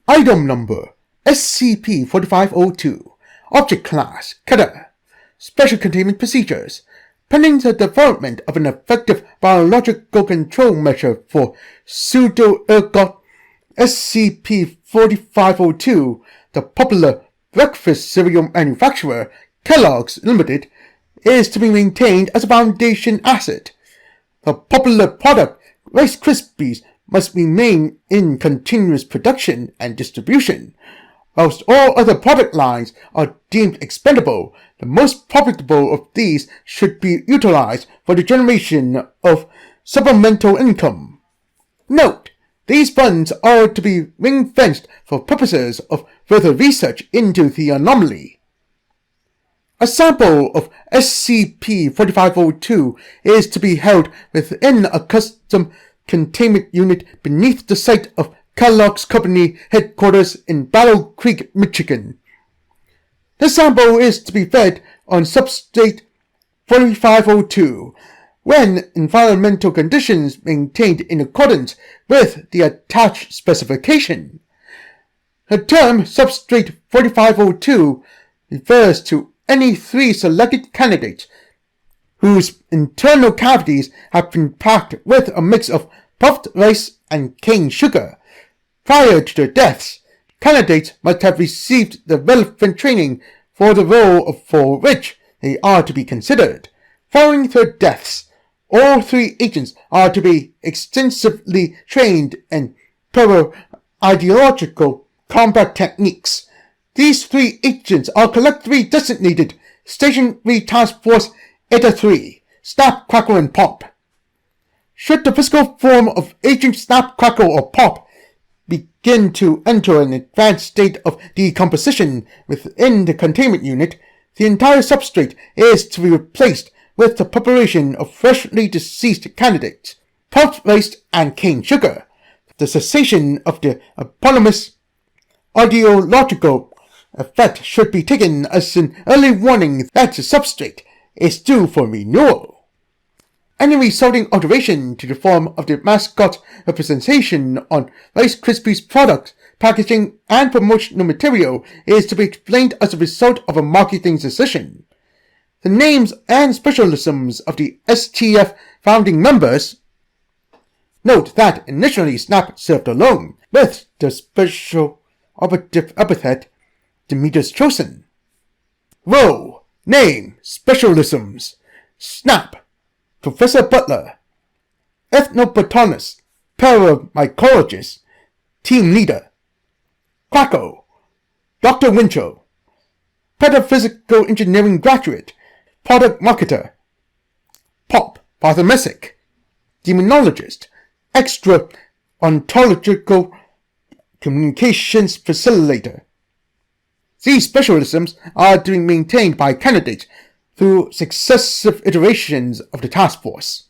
Item Number SCP-4502 Object Class Keter Special Containment Procedures. Pending the development of an effective biological control measure for pseudo-Ergot SCP-4502, the popular breakfast cereal manufacturer Kellogg's Limited is to be maintained as a foundation asset. The popular product Rice Krispies must remain in continuous production and distribution. Whilst all other product lines are deemed expendable, the most profitable of these should be utilized for the generation of supplemental income. Note: these funds are to be ring-fenced for purposes of further research into the anomaly. A sample of SCP-4502 is to be held within a custom containment unit beneath the site of Kellogg's company headquarters in Battle Creek, Michigan. The sample is to be fed on substrate 4502 when environmental conditions maintained in accordance with the attached specification. The term substrate 4502 refers to any 3 selected candidates whose internal cavities have been packed with a mix of puffed rice and cane sugar. Prior to their deaths, candidates must have received the relevant training for the role for which they are to be considered. Following their deaths, all 3 agents are to be extensively trained in ideological combat techniques. These 3 agents are collectively designated Stationary Task Force Eta 3, Snap, Crackle, and Pop. Should the physical form of Agent Snap, Crackle, or Pop begin to enter an advanced state of decomposition within the containment unit, the entire substrate is to be replaced with the preparation of freshly deceased candidates, puffed rice, and cane sugar. The cessation of the eponymous ideological effect should be taken as an early warning that the substrate is due for renewal. Any resulting alteration to the form of the mascot representation on Rice Krispies products, packaging, and promotional material is to be explained as a result of a marketing decision. The names and specialisms of the STF founding members. Note that initially Snap served alone, with the special operative epithet Demeter's chosen. Role, name, specialisms. Snap, Professor Butler, ethnobotanist, paramycologist, team leader. Crackle, Dr. Winchell, petaphysical engineering graduate, product marketer. Pop, pathomesic, demonologist, extra ontological communications facilitator. These specialisms are to be maintained by candidates through successive iterations of the task force.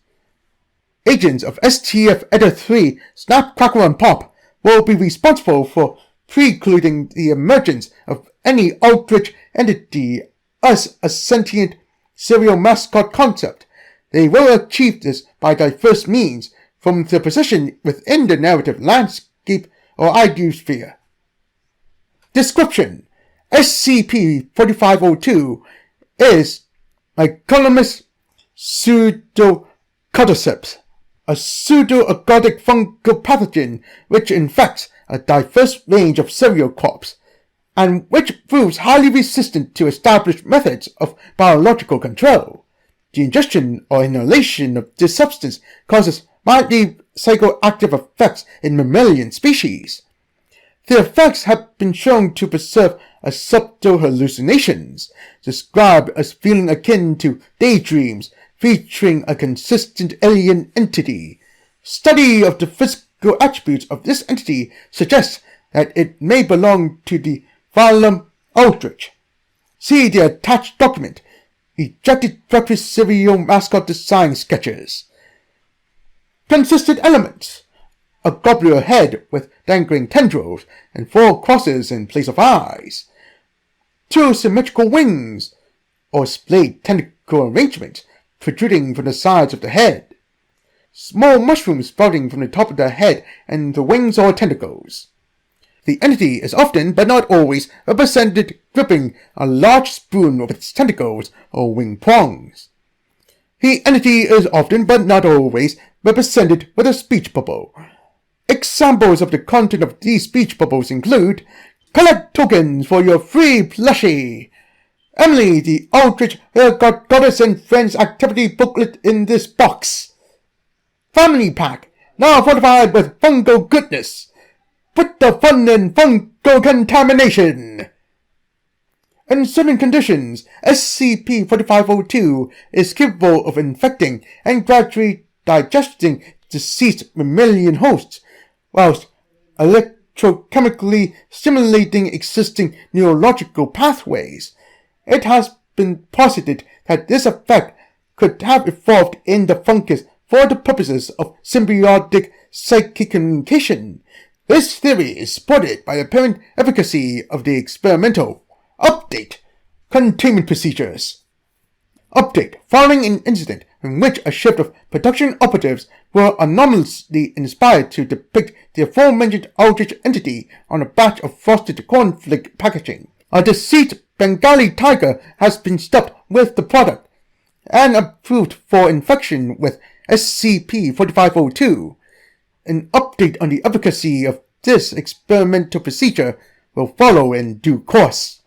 Agents of STF Eta 3, Snap, Crackle, and Pop will be responsible for precluding the emergence of any Eldritch entity as a sentient serial mascot concept. They will achieve this by diverse means from their position within the narrative landscape or idiosphere. Description: SCP-4502 is Mycolomus pseudocordyceps, a pseudo-ergotic fungal pathogen which infects a diverse range of cereal crops, and which proves highly resistant to established methods of biological control. The ingestion or inhalation of this substance causes mildly psychoactive effects in mammalian species. The effects have been shown to preserve as subtle hallucinations, described as feeling akin to daydreams, featuring a consistent alien entity. Study of the physical attributes of this entity suggests that it may belong to the phylum Eldritch. See the attached document, Ejected Breakfast Cereal Mascot Design Sketches. Consistent elements: a globular head with dangling tendrils and 4 crosses in place of eyes, 2 symmetrical wings, or splayed tentacle arrangements protruding from the sides of the head, small mushrooms sprouting from the top of the head and the wings or tentacles. The entity is often, but not always, represented gripping a large spoon with its tentacles or wing prongs. The entity is often, but not always, represented with a speech bubble. Examples of the content of these speech bubbles include: collect tokens for your free plushie. Emily, the Eldritch Ergot Goddess and Friends activity booklet in this box. Family pack, now fortified with fungal goodness. Put the fun in fungal contamination. In certain conditions, SCP-4502 is capable of infecting and gradually digesting deceased mammalian hosts, whilst electrochemically stimulating existing neurological pathways. It has been posited that this effect could have evolved in the fungus for the purposes of symbiotic psychic communication. This theory is supported by the apparent efficacy of the experimental. Update: Containment Procedures. Update: following an incident in which a shift of production operatives were anomalously inspired to depict the aforementioned Eldritch entity on a batch of frosted cornflake packaging, a deceased Bengali tiger has been stuffed with the product and approved for infection with SCP-4502. An update on the efficacy of this experimental procedure will follow in due course.